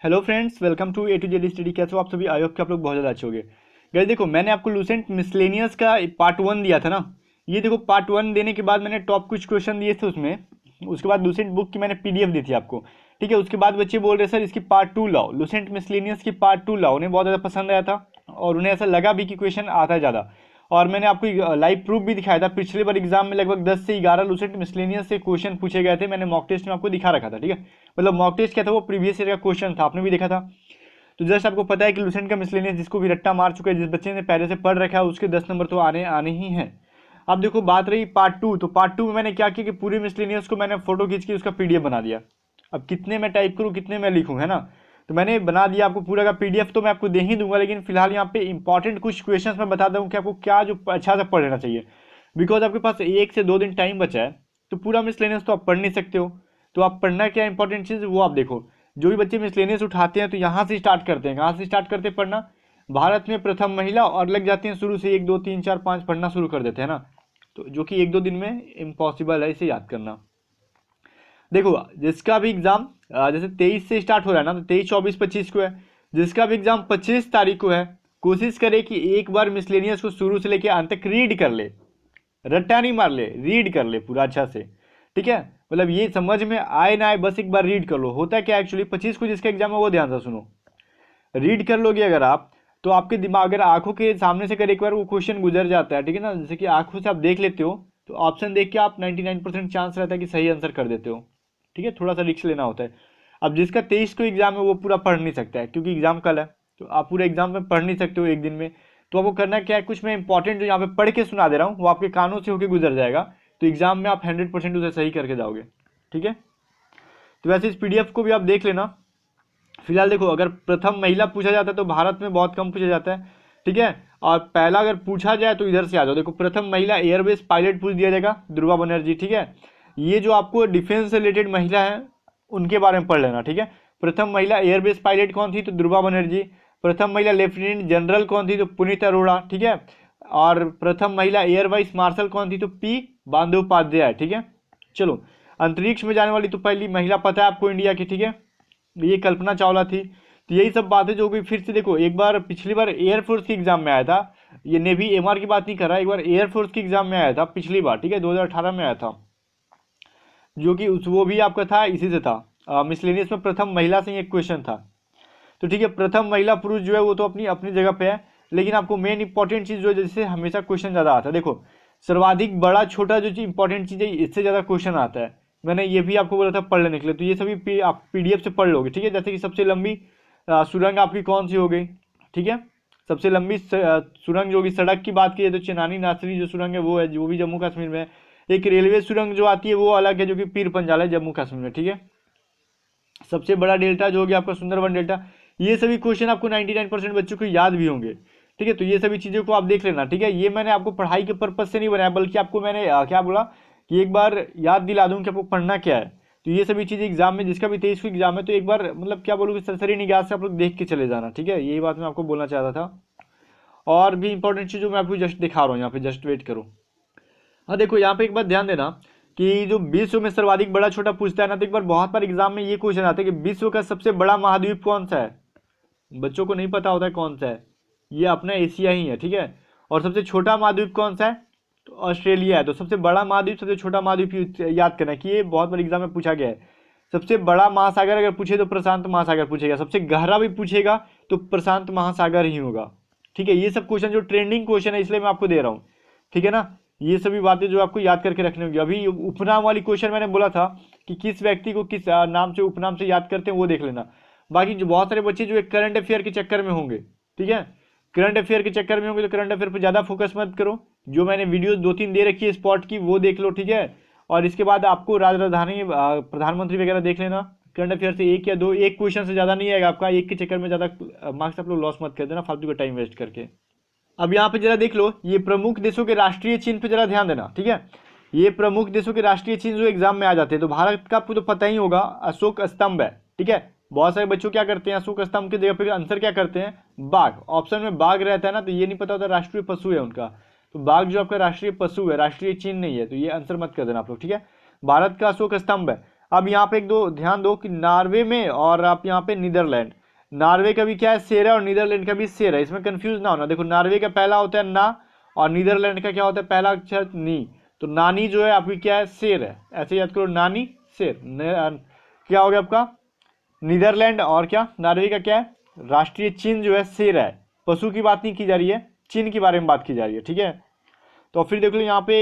Hello friends, welcome to A to Z study. कैसे हो आप सभी? आई होप कि आप लोग बहुत ज़्यादा अच्छे होंगे। गाइस देखो, मैंने आपको लूसेंट मिसलेनियस का पार्ट 1 दिया था ना। ये देखो, पार्ट 1 देने के बाद मैंने टॉप कुछ क्वेश्चन दिए थे उसमें। उसके बाद लूसेंट बुक की मैंने पीडीएफ दी थी आपको। ठीक है, उसके बाद बच्चे बोल रहे सर इसकी पार्ट 2 लाओ, लूसेंट मिसलेनियस की पार्ट 2 लाओ। उन्हें बहुत ज़्यादा पसंद आया था और उन्हें ऐसा लगा भी कि क्वेश्चन आता है ज़्यादा। और मैंने आपको लाइव प्रूफ भी दिखाया था। पिछले बार एग्जाम में लगभग 10 से 11 लूसेंट मिसलेनियस से क्वेश्चन पूछे गए थे। मैंने मॉक टेस्ट में आपको दिखा रखा था। ठीक है, मतलब मॉक टेस्ट क्या था, वो प्रीवियस ईयर का क्वेश्चन था, आपने भी देखा था। तो जस्ट आपको पता है कि लूसेंट का मिसलेनियस जिसको भी रट्टा मार चुका है, जिस बच्चे ने पहले से पढ़ रखा है, उसके 10 नंबर तो आने आने ही हैं। अब देखो, बात रही पार्ट 2। तो पार्ट 2 में मैंने क्या किया कि पूरे मिसलेनियस को मैंने फोटो खींच के उसका पीडीएफ बना दिया। अब कितने मैं टाइप करूँ, कितने मैं लिखूँ, है ना। तो मैंने बना दिया आपको पूरा का पीडीएफ। तो मैं आपको दे ही दूंगा, लेकिन फिलहाल यहाँ पे इंपॉर्टेंट कुछ क्वेश्चन मैं बता दूँ कि आपको क्या जो अच्छा से पढ़ लेना चाहिए। बिकॉज आपके पास 1 से 2 दिन टाइम बचा है, तो पूरा मिसलेनियस तो आप पढ़ नहीं सकते हो। तो आप पढ़ना क्या इंपॉर्टेंट चीज़ वो आप देखो। जो भी बच्चे मिसलेनियस उठाते हैं तो यहाँ से स्टार्ट करते हैं। कहाँ से स्टार्ट करते हैं पढ़ना? भारत में प्रथम महिला, और लग जाते हैं शुरू से 1 2 3 4 5 पढ़ना शुरू कर देते हैं ना। तो जो कि 1 2 दिन में इम्पॉसिबल है इसे याद करना। देखो, जिसका भी एग्जाम जैसे 23 से स्टार्ट हो रहा है ना, तो 23 24 25 को है। जिसका भी एग्जाम 25 तारीख को है, कोशिश करे कि एक बार मिसलेनियस को शुरू से लेकर अंत तक रीड कर ले। रट्टा नहीं मार ले, रीड कर ले पूरा अच्छा से। ठीक है, मतलब ये समझ में आए ना आए, बस एक बार रीड कर लो। होता है क्या एक्चुअली, 25 को जिसका एग्जाम है वो ध्यान से सुनो। रीड कर लोगे अगर आप, तो आपके दिमाग, अगर आंखों के सामने से अगर एक बार वो क्वेश्चन गुजर जाता है, ठीक है ना, जैसे कि आंखों से आप देख लेते हो, तो ऑप्शन देख के आप 99% चांस रहता है कि सही आंसर कर देते हो। ठीक है, थोड़ा सा रिस्क लेना होता है। अब जिसका 23 को एग्जाम है वो पूरा पढ़ नहीं सकता है, क्योंकि एग्जाम कल है। तो आप पूरे एग्जाम में पढ़ नहीं सकते हो एक दिन में। तो आपको करना क्या है, कुछ मैं इंपॉर्टेंट जो यहाँ पे पढ़ के सुना दे रहा हूँ वो आपके कानों से होकर गुजर जाएगा। तो एग्जाम में आप 100% उसे सही करके जाओगे। ठीक है, तो वैसे इस पीडीएफ को भी आप देख लेना। फिलहाल देखो, अगर प्रथम महिला पूछा जाता है तो भारत में बहुत कम पूछा जाता है। ठीक है, और पहला अगर पूछा जाए तो इधर से आ जाओ। देखो, प्रथम महिला एयरबेस पायलट पूछ दिया जाएगा, ध्रुवा बनर्जी। ठीक है, ये जो आपको डिफेंस से रिलेटेड महिला है उनके बारे में पढ़ लेना। ठीक है, प्रथम महिला एयरबेस पायलट कौन थी? तो ध्रुवा बनर्जी। प्रथम महिला लेफ्टिनेंट जनरल कौन थी? तो पुनीत अरोड़ा। ठीक है, और प्रथम महिला एयर वाइस मार्शल कौन थी? तो पी बंदोपाध्याय। ठीक है, चलो, अंतरिक्ष में जाने वाली तो पहली महिला पता है आपको इंडिया की। ठीक है, ये कल्पना चावला थी। तो यही सब बातें जो भी फिर से देखो, एक बार पिछली बार एयरफोर्स के एग्जाम में आया था। ये नेवी एमआर की बात नहीं कर रहा, एक बार एयरफोर्स के एग्जाम में आया था पिछली बार। ठीक है, 2018 में आया था, जो कि उस वो भी आपका था, इसी से था। मिसलेनियस में प्रथम महिला से ही एक क्वेश्चन था। तो ठीक है, प्रथम महिला पुरुष जो है वो तो अपनी अपनी जगह पे है, लेकिन आपको मेन इंपॉर्टेंट चीज जो है, जैसे हमेशा क्वेश्चन ज्यादा आता है। देखो, सर्वाधिक बड़ा छोटा जो चीज इंपॉर्टेंट चीज है, इससे ज्यादा क्वेश्चन आता है। मैंने ये भी आपको बोला था पढ़ लेने के लिए, तो ये सभी आप पीडीएफ से पढ़ लोगे। ठीक है, जैसे कि सबसे लंबी सुरंग आपकी कौन सी हो गई? ठीक है, सबसे लंबी सुरंग जो होगी, सड़क की बात की तो चेनानी नासरी जो सुरंग है वो है, वो भी जम्मू कश्मीर में है। एक रेलवे सुरंग जो आती है वो अलग है, जो कि पीर पंजाल है, जम्मू कश्मीर में। ठीक है, सबसे बड़ा डेल्टा जो हो गया आपका सुंदरबन डेल्टा। ये सभी क्वेश्चन आपको 99% बच्चों को याद भी होंगे। ठीक है, तो ये सभी चीज़ों को आप देख लेना। ठीक है, ये मैंने आपको पढ़ाई के पर्पज से नहीं बनाया, बल्कि आपको मैंने क्या बोला कि एक बार याद दिला दूं कि आपको पढ़ना क्या है। तो ये सभी चीज़ें एग्जाम में, जिसका भी 23 को एग्जाम है, तो एक बार मतलब क्या बोलूँ कि सरसरी निगाह से आप लोग देख के चले जाना। ठीक है, यही बात मैं आपको बोलना चाह रहा था। और भी इंपॉर्टेंट चीज़ जो मैं आपको जस्ट दिखा रहा हूँ यहाँ पे, जस्ट वेट करो। हाँ देखो, यहाँ पे एक बात ध्यान देना कि जो विश्व में सर्वाधिक बड़ा छोटा पूछता है ना, तो एक बार बहुत बार एग्जाम में ये क्वेश्चन आता है कि विश्व का सबसे बड़ा महाद्वीप कौन सा है। बच्चों को नहीं पता होता है कौन सा है, ये अपना एशिया ही है। ठीक है, और सबसे छोटा महाद्वीप कौन सा है? तो ऑस्ट्रेलिया है। तो सबसे बड़ा महाद्वीप, सबसे छोटा महाद्वीप याद करना कि ये बहुत बार एग्जाम में पूछा गया है। सबसे बड़ा महासागर अगर पूछे तो प्रशांत महासागर पूछेगा, सबसे गहरा भी पूछेगा तो प्रशांत महासागर ही होगा। ठीक है, ये सब क्वेश्चन जो ट्रेंडिंग क्वेश्चन है, इसलिए मैं आपको दे रहा हूँ। ठीक है ना, ये सभी बातें जो आपको याद करके रखनी होगी। अभी उपनाम वाली क्वेश्चन मैंने बोला था कि किस व्यक्ति को किस नाम से, उपनाम से याद करते हैं, वो देख लेना। बाकी जो बहुत सारे बच्चे जो एक करंट अफेयर के चक्कर में होंगे, ठीक है, करंट अफेयर के चक्कर में होंगे, तो करंट अफेयर पर ज़्यादा फोकस मत करो। जो मैंने वीडियो 2 3 दे रखी है स्पॉट की, वो देख लो। ठीक है, और इसके बाद आपको राजधानी प्रधानमंत्री वगैरह देख लेना। करंट अफेयर से एक या दो, एक क्वेश्चन से ज़्यादा नहीं आएगा आपका। एक के चक्कर में ज़्यादा मार्क्स आप लोग लॉस मत कर देना फालतू का टाइम वेस्ट करके। अब यहाँ पे जरा देख लो, ये प्रमुख देशों के राष्ट्रीय चिन्ह पे जरा ध्यान देना। ठीक है, ये प्रमुख देशों के राष्ट्रीय चिन्ह जो एग्जाम में आ जाते हैं, तो भारत का आपको तो पता ही होगा, अशोक स्तंभ है। ठीक है, बहुत सारे बच्चों क्या करते हैं, अशोक स्तंभ की जगह पे आंसर क्या करते हैं, बाघ। ऑप्शन में बाघ रहता है ना, तो ये नहीं पता होता राष्ट्रीय पशु है उनका। तो बाघ जो आपका राष्ट्रीय पशु है, राष्ट्रीय चिन्ह नहीं है, तो ये आंसर मत कर देना आप लोग। ठीक है, भारत का अशोक स्तंभ है। अब यहाँ पे एक दो ध्यान दो कि नॉर्वे में और आप यहाँ पे नीदरलैंड, नॉर्वे का भी क्या है शेर है और नीदरलैंड का भी शेर है, इसमें कंफ्यूज ना होना। देखो नॉर्वे का पहला होता है ना और नीदरलैंड का क्या होता है पहला अक्षर नी, तो नानी जो है आपकी क्या है शेर है, ऐसे याद करो नानी शेर। क्या हो गया आपका नीदरलैंड और क्या नॉर्वे का क्या है राष्ट्रीय चिन्ह जो है शेर है, पशु की बात नहीं की जा रही है, चिन्ह के बारे में बात की जा रही है, ठीक है। तो फिर देख लो यहाँ पे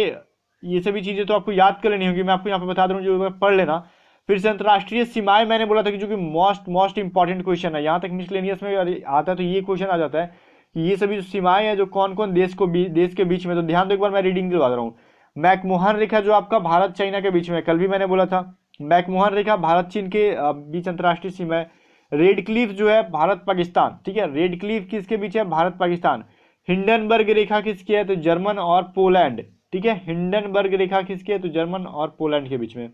ये सभी चीज़ें तो आपको याद कर लेनी होगी, मैं आपको यहाँ पे बता दूँ जो पढ़ लेना। फिर से अंतर्राष्ट्रीय सीमाएं मैंने बोला था कि जो कि मोस्ट इंपॉर्टेंट क्वेश्चन है, यहाँ तक मिसलेनियस में आता है तो ये क्वेश्चन आ जाता है कि ये सभी जो सीमाएं हैं जो कौन कौन देश के बीच में, तो ध्यान दो एक बार मैं रीडिंग दिलवा रहा हूँ। मैकमोहन रेखा जो आपका भारत चाइना के बीच में, कल भी मैंने बोला था मैकमोहन रेखा भारत चीन के बीच अंतर्राष्ट्रीय सीमा है। रेड क्लिफ जो है भारत पाकिस्तान, ठीक है, रेड क्लिफ किसके बीच है भारत पाकिस्तान। हिंडनबर्ग रेखा किसकी है तो जर्मन और पोलैंड, ठीक है, हिंडनबर्ग रेखा किसकी है तो जर्मन और पोलैंड के बीच में।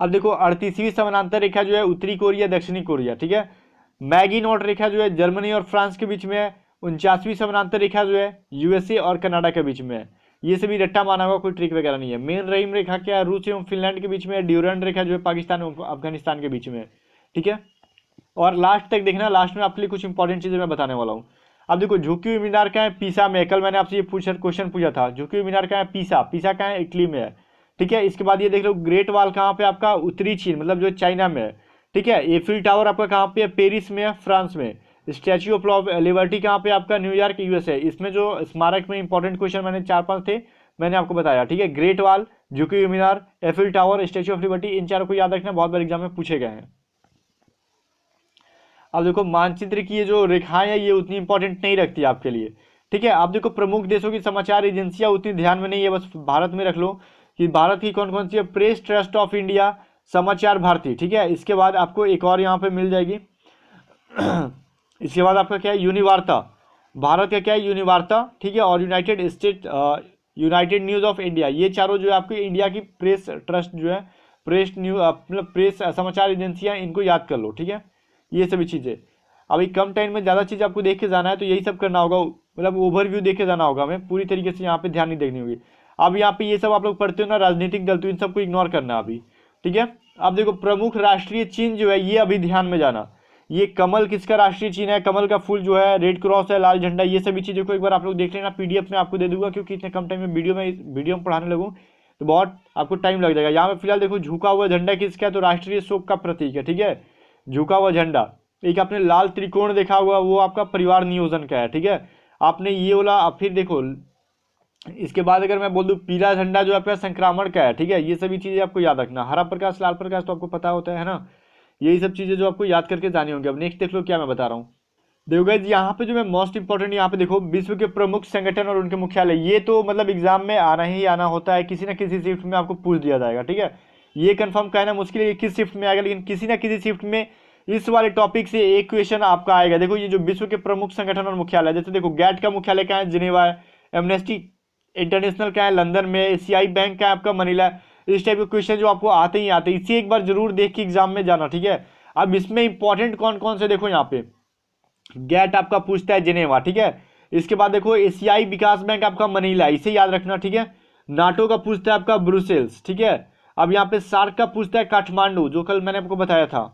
अब देखो 38वीं समानांतर रेखा जो है उत्तरी कोरिया दक्षिणी कोरिया, ठीक है। मैगी नोट रेखा जो है जर्मनी और फ्रांस के बीच में है। 49वीं समानांतर रेखा जो है यूएसए और कनाडा के बीच में है। ये सभी रट्टा माना हुआ, कोई ट्रिक वगैरह नहीं है। मेन रहीम रेखा क्या है रूस एवं फिनलैंड के बीच में है। ड्यूरेंट रेखा जो है पाकिस्तान एवं अफगानिस्तान के बीच में है, ठीक है। और लास्ट तक देखना, लास्ट में आपके लिए कुछ इंपॉर्टेंट चीजें मैं बताने वाला हूँ। अब देखो झुकी हुई मीनार कहाँ है पीसा में, कल मैंने आपसे ये क्वेश्चन पूछा था, झुकी हुई मीनार कहाँ है पीसा, पीसा कहाँ है इटली में है, ठीक है। इसके बाद ये देख लो ग्रेट वॉल कहाँ पे आपका उत्तरी चीन मतलब जो चाइना में है, ठीक है। एफिल टावर आपका कहाँ पे है पेरिस में है फ्रांस में। स्टैच्यू ऑफ लिबर्टी कहाँ पे आपका न्यूयॉर्क यूएस है। इसमें जो स्मारक में इंपॉर्टेंट क्वेश्चन मैंने 4-5 थे मैंने आपको बताया, ठीक है। ग्रेट वॉल, झुकी हुई मीनार, Eiffel Tower, Statue of Liberty, इन चारों को याद रखना, बहुत बार एग्जाम में पूछे गए हैं। अब देखो मानचित्र की ये जो रेखाएं है ये उतनी इंपॉर्टेंट नहीं रखती आपके लिए, ठीक है। आप देखो प्रमुख देशों की समाचार एजेंसियां उतनी ध्यान में नहीं है, बस भारत में रख लो कि भारत की कौन कौन सी है, प्रेस ट्रस्ट ऑफ इंडिया, समाचार भारती, ठीक है। इसके बाद आपको एक और यहाँ पे मिल जाएगी इसके बाद आपका क्या है यूनिवार्ता, भारत का क्या है यूनिवार्ता, ठीक है। और यूनाइटेड न्यूज ऑफ इंडिया, ये चारों जो है आपकी इंडिया की प्रेस ट्रस्ट जो है प्रेस न्यूज मतलब प्रेस समाचार एजेंसियां, इनको याद कर लो, ठीक है। ये सभी चीज़ें अभी कम टाइम में ज़्यादा चीज़ आपको देख के जाना है तो यही सब करना होगा, मतलब ओवरव्यू देख के जाना होगा, हमें पूरी तरीके से यहाँ पे ध्यान नहीं देखनी होगी। अब यहाँ पे ये सब आप लोग पढ़ते हो ना राजनीतिक दल, तो इन सबको इग्नोर करना है अभी, ठीक है। अब देखो प्रमुख राष्ट्रीय चिन्ह जो है ये अभी ध्यान में जाना, ये कमल किसका राष्ट्रीय चिन्ह है, कमल का फूल जो है, रेड क्रॉस है, लाल झंडा, ये सभी चीज़ों को एक बार आप लोग देख लेना। पीडीएफ में आपको दे दूंगा क्योंकि इतने कम टाइम में वीडियो में पढ़ाने लगूँ तो बहुत आपको टाइम लग जाएगा। यहाँ पे फिलहाल देखो झुका हुआ झंडा किसका है तो राष्ट्रीय शोक का प्रतीक है, ठीक है, झुका हुआ झंडा। एक आपने लाल त्रिकोण देखा हुआ वो आपका परिवार नियोजन का है, ठीक है। आपने ये बोला, फिर देखो इसके बाद अगर मैं बोल दूं पीला झंडा जो आपका संक्रमण का है, ठीक है। ये सभी चीजें आपको याद रखना, हरा प्रकाश लाल प्रकाश तो आपको पता होता है ना, यही सब चीजें जो आपको याद करके जानी होंगी। अब नेक्स्ट देख लो क्या मैं बता रहा हूँ। देखो गाइस यहाँ पे जो मैं मोस्ट इंपॉर्टेंट यहाँ पे देखो विश्व के प्रमुख संगठन और उनके मुख्यालय, ये तो मतलब एग्जाम में आना ही आना होता है, किसी ना किसी शिफ्ट में आपको पूछ दिया जाएगा, ठीक है। ये कंफर्म कहना मुश्किल है कि किस शिफ्ट में आएगा, लेकिन किसी ना किसी शिफ्ट में इस वाले टॉपिक से एक क्वेश्चन आपका आएगा। देखो ये जो विश्व के प्रमुख संगठन और मुख्यालय, जैसे देखो गैट का मुख्यालय कहाँ है जिनेवा है, एमनेस्टी इंटरनेशनल का है लंदन में, एशियाई बैंक का है आपका मनीला। इस टाइप के क्वेश्चन जो आपको आते ही आते, इसे एक बार जरूर देख के एग्जाम में जाना, ठीक है। अब इसमें इंपॉर्टेंट कौन कौन से देखो, यहाँ पे गैट आपका पूछता है जिनेवा, ठीक है। इसके बाद देखो एशियाई विकास बैंक आपका मनीला, इसे याद रखना, ठीक है। नाटो का पूछता है आपका ब्रुसेल्स, ठीक है। अब यहाँ पे सार्क का पूछता है काठमांडू, जो कल मैंने आपको बताया था,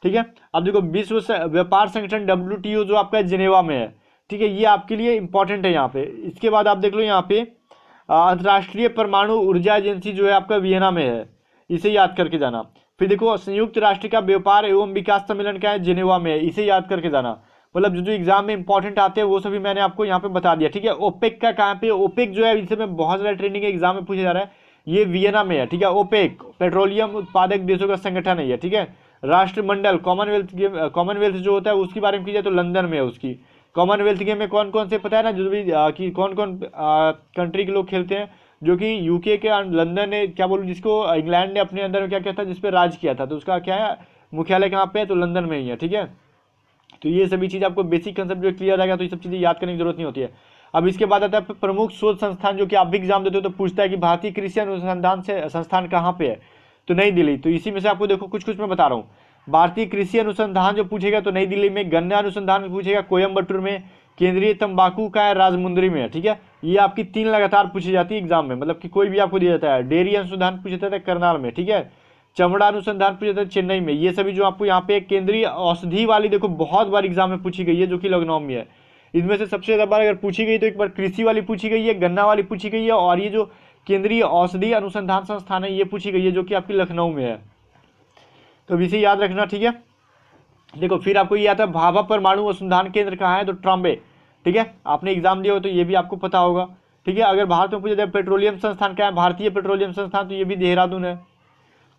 ठीक है। अब देखो विश्व व्यापार संगठन WTO जो आपका जिनेवा में है, ठीक है, ये आपके लिए इंपॉर्टेंट है यहाँ पे। इसके बाद आप देख लो यहाँ पे अंतर्राष्ट्रीय परमाणु ऊर्जा एजेंसी जो है आपका वियना में है, इसे याद करके जाना। फिर देखो संयुक्त राष्ट्र का व्यापार एवं विकास सम्मेलन का है जिनेवा में है, इसे याद करके जाना। मतलब जो एग्जाम में इंपॉर्टेंट आते हैं वो सभी मैंने आपको यहाँ पे बता दिया, ठीक है। ओपेक का कहाँ पे, ओपेक जो है इसे में बहुत सारा ट्रेनिंग एग्जाम में पूछा जा रहा है, ये वियना में है, ठीक है। ओपेक पेट्रोलियम उत्पादक देशों का संगठन है ये, ठीक है। राष्ट्रमंडल कॉमनवेल्थ जो होता है उसके बारे में की जाए तो लंदन में है उसकी। कॉमनवेल्थ गेम में कौन कौन से पता है ना, जो भी कि कौन कौन कंट्री के लोग खेलते हैं, जो कि यूके के लंदन ने क्या बोलूँ जिसको इंग्लैंड ने अपने अंदर में क्या किया था, जिस पे राज किया था, तो उसका क्या है मुख्यालय कहाँ पे है तो लंदन में ही है, ठीक है। तो ये सभी चीज़ आपको बेसिक कंसेप्ट जो क्लियर रहेगा तो ये सब चीज़ें याद करने की जरूरत नहीं होती है। अब इसके बाद आता है प्रमुख शोध संस्थान, जो कि आप भी एग्जाम देते हो तो पूछता है कि भारतीय कृषि अनुसंधान से संस्थान कहाँ पे है, तो नई दिल्ली। तो इसी में से आपको देखो कुछ कुछ मैं बता रहा हूँ। भारतीय कृषि अनुसंधान जो पूछेगा तो नई दिल्ली में, गन्ना अनुसंधान पूछेगा कोयम्बटूर में, केंद्रीय तंबाकू का है राजमुंदरी में है, ठीक है। ये आपकी 3 लगातार पूछी जाती है एग्जाम में, मतलब कि कोई भी आपको दिया जाता है। डेयरी अनुसंधान पूछा जाता है करनाल में, ठीक है। चमड़ा अनुसंधान पूछा जाता है चेन्नई में। ये सभी जो आपको यहाँ पे केंद्रीय औषधि वाली देखो बहुत बार एग्जाम में पूछी गई है, जो कि लखनऊ में है। इनमें से सबसे ज़्यादा बार अगर पूछी गई तो एक बार कृषि वाली पूछी गई है, गन्ना वाली पूछी गई है, और ये जो केंद्रीय औषधि अनुसंधान संस्थान है ये पूछी गई है, जो कि आपकी लखनऊ में है। तो अब इसे याद रखना, ठीक है। देखो फिर आपको ये आता है भाभा परमाणु अनुसंधान केंद्र कहाँ है, तो ट्रॉम्बे, ठीक है। आपने एग्जाम दिया हो तो ये भी आपको पता होगा, ठीक है। अगर भारत में पूछा जाए पेट्रोलियम संस्थान क्या है, भारतीय पेट्रोलियम संस्थान, तो ये भी देहरादून है।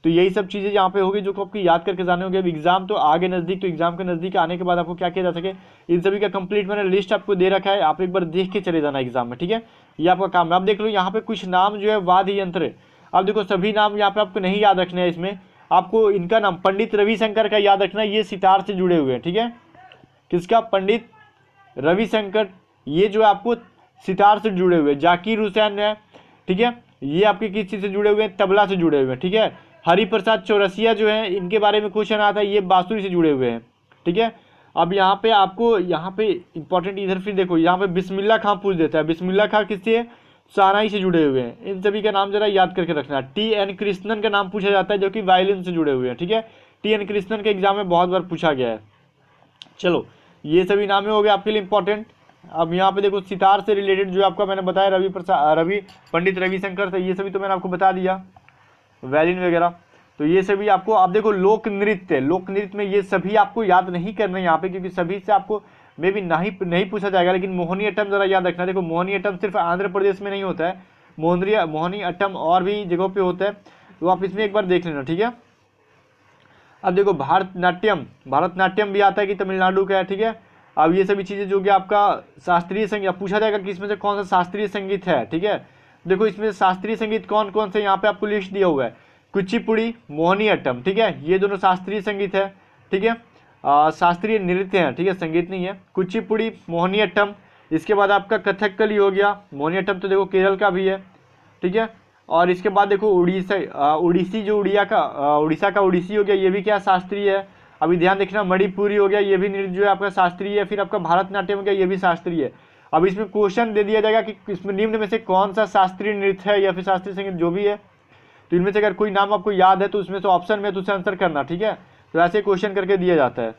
तो यही सब चीज़ें यहाँ पे होगी जो को आपकी याद करके जाने होंगे। अब एग्जाम तो आगे नज़दीक, तो एग्जाम के नज़दीक आने के बाद आपको क्या किया जा सके, इन सभी का कंप्लीट मैंने लिस्ट आपको दे रखा है, आप एक बार देख के चले जाना एग्जाम में, ठीक है। ये आपका काम है। आप देख लो यहाँ पे कुछ नाम जो है वाद्य यंत्र है। अब देखो सभी नाम यहाँ पे आपको नहीं याद रखने हैं, इसमें आपको इनका नाम पंडित रविशंकर का याद रखना है, ये सितार से जुड़े हुए हैं, ठीक है। किसका, पंडित रविशंकर, ये जो आपको सितार से जुड़े हुए। जाकिर हुसैन है, ठीक है, ये आपके किस चीज़ से जुड़े हुए हैं, तबला से जुड़े हुए हैं, ठीक है। हरिप्रसाद चौरसिया जो है, इनके बारे में क्वेश्चन आता है, ये बांसुरी से जुड़े हुए हैं, ठीक है। अब यहाँ पे आपको यहाँ पे इंपॉर्टेंट इधर फिर देखो, यहाँ पे बिस्मिल्ला खां पूछ देता है। बिस्मिल्ला खां किससे, शहनाई से जुड़े हुए हैं। इन सभी का नाम जरा याद करके रखना। टी.एन. कृष्णन का नाम पूछा जाता है, जो कि वायलिन से जुड़े हुए हैं, ठीक है। टी.एन. कृष्णन के एग्जाम में बहुत बार पूछा गया है। चलो ये सभी नाम हो गए आपके लिए इंपॉर्टेंट। अब यहाँ पे देखो सितार से रिलेटेड जो आपका मैंने बताया पंडित रविशंकर से, ये सभी तो मैंने आपको बता दिया, वैलिन वगैरह। तो ये सभी आपको, आप देखो लोक नृत्य में ये सभी आपको याद नहीं करना यहाँ पे, क्योंकि सभी से आपको मे भी नहीं पूछा जाएगा। लेकिन मोहिनी अट्टम जरा याद रखना। देखो मोहिनी अट्टम सिर्फ आंध्र प्रदेश में नहीं होता है, मोहिनी अट्टम और भी जगहों पे होता है, तो आप इसमें एक बार देख लेना, ठीक है। अब देखो भारतनाट्यम भी आता है कि तमिलनाडु का है, ठीक है। अब ये सभी चीज़ें जो कि आपका शास्त्रीय संगीत पूछा जाएगा कि इसमें से कौन सा शास्त्रीय संगीत है, ठीक है। देखो इसमें शास्त्रीय संगीत कौन कौन से यहाँ पे आपको लिस्ट दिया हुआ है, कुचिपुड़ी, मोहिनी अट्टम, ठीक है, ये दोनों शास्त्रीय संगीत है, ठीक है। शास्त्रीय नृत्य है, ठीक है, संगीत नहीं है। कुचिपुड़ी, मोहिनी अट्टम, इसके बाद आपका कथकली हो गया। मोहिनी अट्टम तो देखो केरल का भी है, ठीक है। और इसके बाद देखो उड़ीसी जो उड़ीसा का उड़ीसी हो गया, ये भी क्या शास्त्रीय है। अभी ध्यान देखना, मणिपुरी हो गया, ये भी नृत्य जो है आपका शास्त्रीय है। फिर आपका भारतनाट्यम हो गया, ये भी शास्त्रीय है। अब इसमें क्वेश्चन दे दिया जाएगा कि इसमें निम्न में से कौन सा शास्त्रीय नृत्य है या फिर शास्त्रीय संगीत जो भी है। तो इनमें से अगर कोई नाम आपको याद है तो उसमें से ऑप्शन में तो उसे आंसर करना, ठीक है। तो ऐसे क्वेश्चन करके दिया जाता है।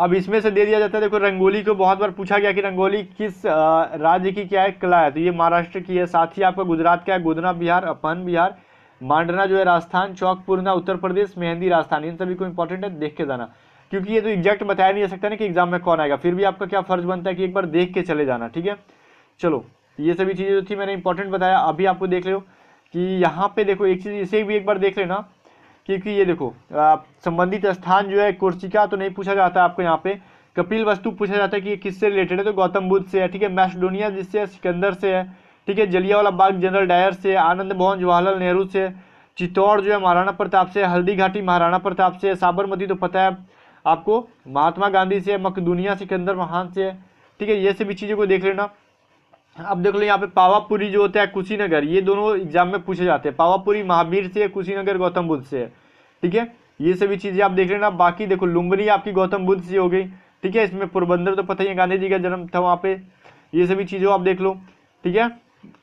अब इसमें से दे दिया जाता है, देखो रंगोली को बहुत बार पूछा गया कि रंगोली किस राज्य की क्या है, कला है, तो ये महाराष्ट्र की है। साथ ही आपका गुजरात का है, गोधना बिहार, अपन बिहार, मांडना जो है राजस्थान, चौक पूर्णा उत्तर प्रदेश, मेहंदी राजस्थान। इन सभी को इंपॉर्टेंट है, देख के जाना, क्योंकि ये तो एग्जैक्ट बताया नहीं जा सकता ना कि एग्जाम में कौन आएगा। फिर भी आपका क्या फर्ज बनता है कि एक बार देख के चले जाना, ठीक है। चलो ये सभी चीज़ें जो थी मैंने इंपॉर्टेंट बताया। अभी आपको देख लो कि यहाँ पे देखो एक चीज़ इसे भी एक बार देख लेना, क्योंकि ये देखो संबंधित स्थान जो है कोर्सिका तो नहीं पूछा जाता आपको। यहाँ पे कपिल वस्तु पूछा जाता है कि ये किससे रिलेटेड है, तो गौतम बुद्ध से है, ठीक है। मैसेडोनिया जिससे है, सिकंदर से है, ठीक है। जलियांवाला बाग जनरल डायर से, आनंद भवन जवाहरलाल नेहरू से, चित्तौड़ जो है महाराणा प्रताप से, हल्दी घाटी महाराणा प्रताप से, साबरमती तो पता है आपको महात्मा गांधी से, मकदूनिया सिकंदर महान से, ठीक है। ये सभी चीज़ों को देख लेना। अब देख लो यहाँ पे पावापुरी जो होता है कुशीनगर, ये दोनों एग्जाम में पूछे जाते हैं। पावापुरी महावीर से, कुशीनगर गौतम बुद्ध से है, ठीक है। ये सभी चीज़ें आप देख लेना। बाकी देखो लुम्बिनी आपकी गौतम बुद्ध से हो गई, ठीक है। इसमें पोरबंदर तो पता ही है, गांधी जी का जन्म था वहाँ पे। ये सभी चीज़ों आप देख लो, ठीक है।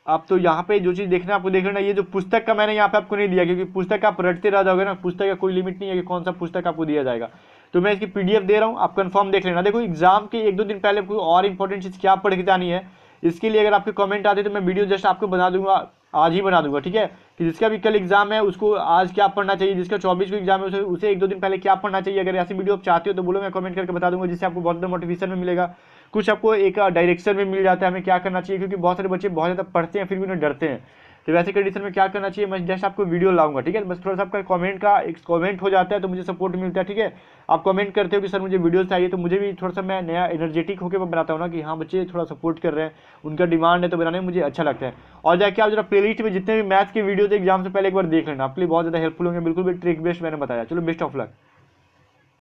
आप तो यहाँ पे जो चीज़ देखना आपको देख लेना। ये जो पुस्तक का मैंने यहाँ पे आपको नहीं दिया, क्योंकि पुस्तक आप रटते रह जाओगे ना, पुस्तक का कोई लिमिट नहीं है कि कौन सा पुस्तक आपको दिया जाएगा। तो मैं इसकी PDF दे रहा हूँ, आप कंफर्म देख लेना। देखो एग्जाम के 1-2 दिन पहले कोई और इंपॉर्टेंट चीज़ क्या पढ़ के जानी है, इसके लिए अगर आपके कमेंट आते तो मैं वीडियो जस्ट आपको बना दूंगा, आज ही बना दूंगा, ठीक है। कि जिसका भी कल एग्जाम है उसको आज क्या पढ़ना चाहिए, जिसका 24 को एग्जाम है उसे 1-2 दिन पहले क्या पढ़ना चाहिए। अगर ऐसी वीडियो आप चाहते हो तो बोलो, मैं कमेंट करके बता दूंगा, जिससे आपको बहुत ज़्यादा मोटिवेशन में मिलेगा, कुछ आपको एक डायरेक्शन में मिल जाता है हमें क्या करना चाहिए। क्योंकि बहुत सारे बच्चे बहुत ज़्यादा पढ़ते हैं फिर भी उन्हें डरते हैं, तो वैसे कंडीशन में क्या करना चाहिए मैं जस्ट आपको वीडियो लाऊंगा, ठीक है। बस थोड़ा सा आपका कमेंट हो जाता है तो मुझे सपोर्ट मिलता है, ठीक है। आप कमेंट करते हो कि सर मुझे वीडियो चाहिए, तो मुझे भी थोड़ा सा मैं नया एनर्जेटिक होकर मैं बनाता हूँ ना कि हाँ बच्चे थोड़ा सपोर्ट कर रहे हैं, उनका डिमांड है तो बनाने में मुझे अच्छा लगता है। और जाके आप जरा प्लेलिस्ट में जितने भी मैथ्स के वीडियो थे एग्जाम से पहले एक बार देख लेना, आपके लिए बहुत ज़्यादा हेल्पफुल होंगे। बिल्कुल भी ट्रिक बेस्ड मैंने बताया। चलो बेस्ट ऑफ लक।